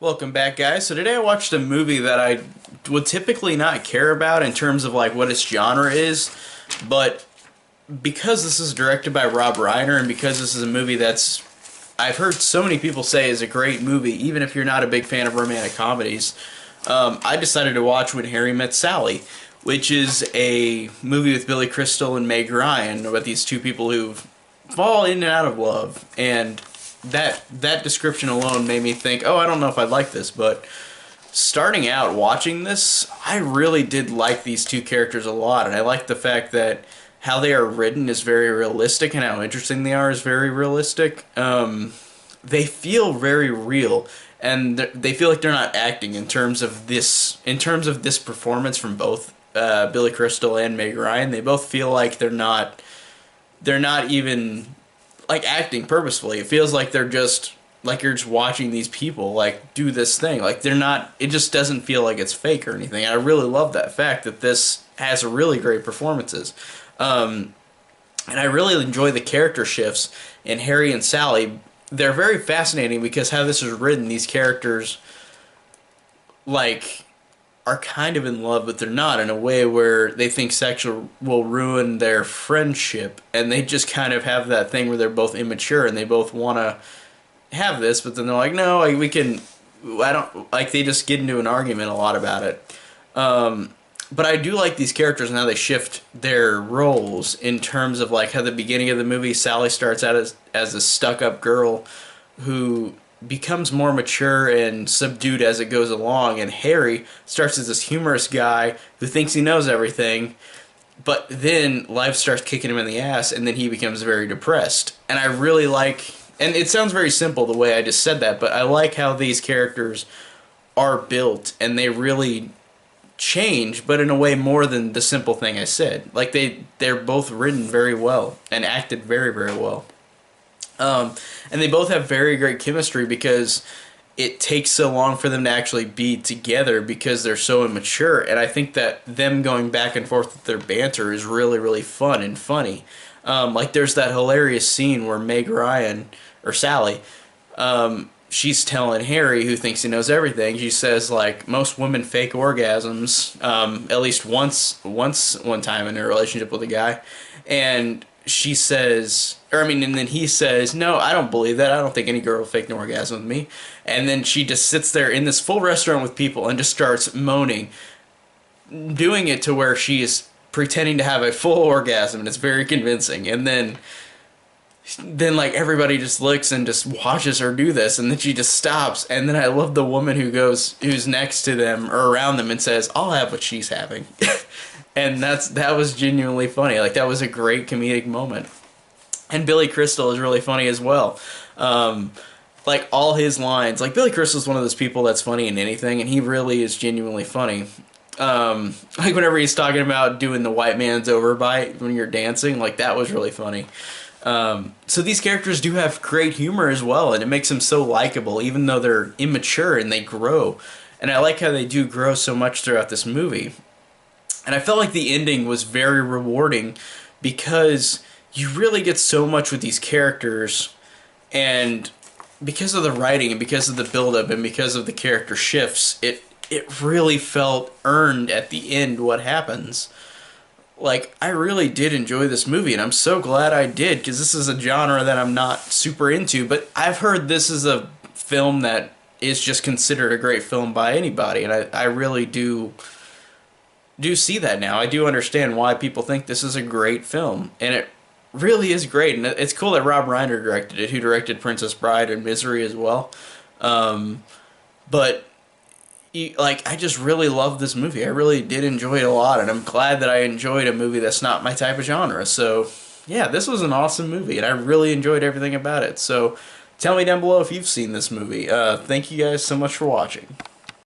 Welcome back, guys. So today I watched a movie that I would typically not care about in terms of like what its genre is, but because this is directed by Rob Reiner and because this is a movie that's I've heard so many people say is a great movie, even if you're not a big fan of romantic comedies, I decided to watch When Harry Met Sally, which is a movie with Billy Crystal and Meg Ryan about these two people who fall in and out of love, and that description alone made me think, oh, I don't know if I'd like this, but starting out watching this, I really did like these two characters a lot, and I like the fact that how they are written is very realistic and how interesting they are is very realistic. They feel very real, and they feel like they're not acting in terms of this performance from both Billy Crystal and Meg Ryan. They both feel like they're not even like acting purposefully. It feels like they're just like you're just watching these people like do this thing. Like they're not. It just doesn't feel like it's fake or anything. And I really love that fact that this has really great performances. And I really enjoy the character shifts in Harry and Sally. They're very fascinating because how this is written, these characters like are kind of in love, but they're not, in a way where they think sex will ruin their friendship, and they just kind of have that thing where they're both immature and they both want to have this, but then they're like, no, like, I don't, like, they just get into an argument a lot about it. But I do like these characters and how they shift their roles in terms of like how the beginning of the movie, Sally starts out as a stuck-up girl who becomes more mature and subdued as it goes along, and Harry starts as this humorous guy who thinks he knows everything, but then life starts kicking him in the ass, and then he becomes very depressed. And I really like, and it sounds very simple the way I just said that, but I like how these characters are built, and they really change, but in a way more than the simple thing I said. Like they're both written very well and acted very, very well. And they both have very great chemistry because it takes so long for them to actually be together because they're so immature. And I think that them going back and forth with their banter is really, really fun and funny. Like there's that hilarious scene where Meg Ryan, or Sally, she's telling Harry, who thinks he knows everything, she says, like, most women fake orgasms, at least one time in her relationship with a guy. And she says, and then he says, no, I don't believe that. I don't think any girl will fake an orgasm with me. And then she just sits there in this full restaurant with people and just starts moaning, doing it to where she is pretending to have a full orgasm, and it's very convincing. And then like everybody just looks and just watches her do this, and then she just stops. And then I love the woman who's next to them or around them and says, I'll have what she's having. And that was genuinely funny. Like, that was a great comedic moment. And Billy Crystal is really funny as well. Like, all his lines, like, Billy Crystal's one of those people that's funny in anything, and he really is genuinely funny. Like whenever he's talking about doing the white man's overbite when you're dancing, like, that was really funny. So these characters do have great humor as well, and it makes them so likable, even though they're immature and they grow. And I like how they do grow so much throughout this movie. And I felt like the ending was very rewarding because you really get so much with these characters, and because of the writing and because of the build-up and because of the character shifts, it really felt earned at the end what happens. Like, I really did enjoy this movie, and I'm so glad I did, because this is a genre that I'm not super into, but I've heard this is a film that is just considered a great film by anybody, and I really do see that now. I do understand why people think this is a great film, and it really is great, and it's cool that Rob Reiner directed it, who directed Princess Bride and Misery as well. But like, I just really love this movie. I really did enjoy it a lot, and I'm glad that I enjoyed a movie that's not my type of genre. So, yeah, this was an awesome movie, and I really enjoyed everything about it. So, tell me down below if you've seen this movie. Thank you guys so much for watching.